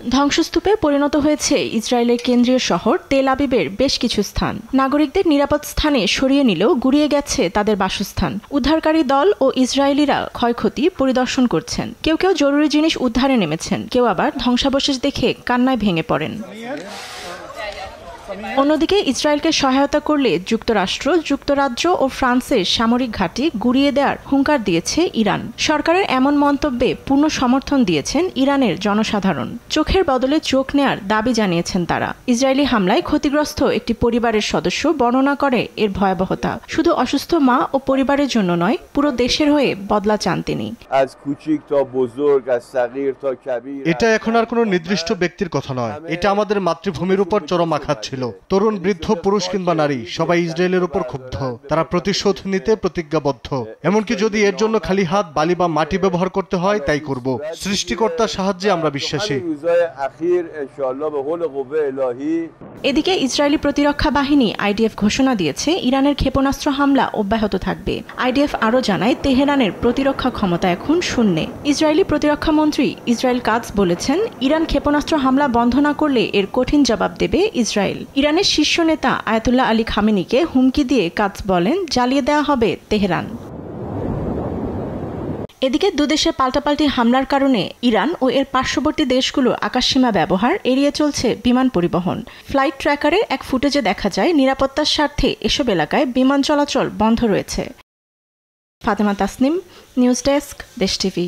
ধ্বংসস্তূপে পরিণত হয়েছে ইসরায়েলের কেন্দ্রীয় শহর তেল আবিবের বেশ কিছু স্থান। নাগরিকদের নিরাপদ স্থানে সরিয়ে নিলেও গুড়িয়ে গেছে তাদের বাসস্থান। উদ্ধারকারী দল ও ইসরায়েলিরা ক্ষয়ক্ষতি পরিদর্শন করছেন। কেউ কেউ জরুরি জিনিস উদ্ধারে নেমেছেন, কেউ আবার ধ্বংসাবশেষ দেখে কান্নায় ভেঙে পড়েন। অন্যদিকে ইসরায়েলকে সহায়তা করলে যুক্তরাষ্ট্র, যুক্তরাজ্য ও ফ্রান্সের সামরিক ঘাঁটি গুঁড়িয়ে দেওয়ার হুঙ্কার দিয়েছে ইরান। সরকারের এমন মন্তব্যে পূর্ণ সমর্থন দিয়েছেন ইরানের জনসাধারণ। চোখের বদলে চোখ নেয়ার দাবি জানিয়েছেন তারা। ইসরায়েলি হামলায় ক্ষতিগ্রস্ত একটি পরিবারের সদস্য বর্ণনা করে এর ভয়াবহতা। শুধু অসুস্থ মা ও পরিবারের জন্য নয়, পুরো দেশের হয়ে বদলা চান তিনি। এটা এখন আর কোনো নির্দিষ্ট ব্যক্তির কথা নয়, এটা আমাদের মাতৃভূমির উপর চরম আঘাত ছিল। তরুণ, বৃদ্ধ, পুরুষ কিংবা নারী সবাই ইসরায়েলের উপর ক্ষুব্ধ। তারা প্রতিশোধ নিতে প্রতিজ্ঞাবদ্ধ। এমনকি যদি এর জন্য খালি হাত, বালি বা মাটি ব্যবহার করতে হয় তাই করব। সৃষ্টিকর্তার সাহায্যে আমরা বিশ্বাসী। এদিকে ইসরায়েলি প্রতিরক্ষা বাহিনী আইডিএফ ঘোষণা দিয়েছে ইরানের ক্ষেপণাস্ত্র হামলা অব্যাহত থাকবে। আইডিএফ আরও জানায় তেহরানের প্রতিরক্ষা ক্ষমতা এখন শূন্যে। ইসরায়েলি প্রতিরক্ষা মন্ত্রী ইসরায়েল কাটজ বলেছেন, ইরান ক্ষেপণাস্ত্র হামলা বন্ধ না করলে এর কঠিন জবাব দেবে ইসরায়েল। ইরানের শীর্ষ নেতা আয়াতুল্লাহ আলী খামেনিকে হুমকি দিয়ে কাটজ বলেন, জ্বালিয়ে দেওয়া হবে তেহরান। এদিকে দুদেশের পাল্টাপাল্টি হামলার কারণে ইরান ও এর পার্শ্ববর্তী দেশগুলো আকাশসীমা ব্যবহার এড়িয়ে চলছে বিমান পরিবহন। ফ্লাইট ট্র্যাকারের এক ফুটেজে দেখা যায় নিরাপত্তার স্বার্থে এসব এলাকায় বিমান চলাচল বন্ধ রয়েছে। ফাতেমা তাসনিম, নিউজ ডেস্ক, দেশ টিভি।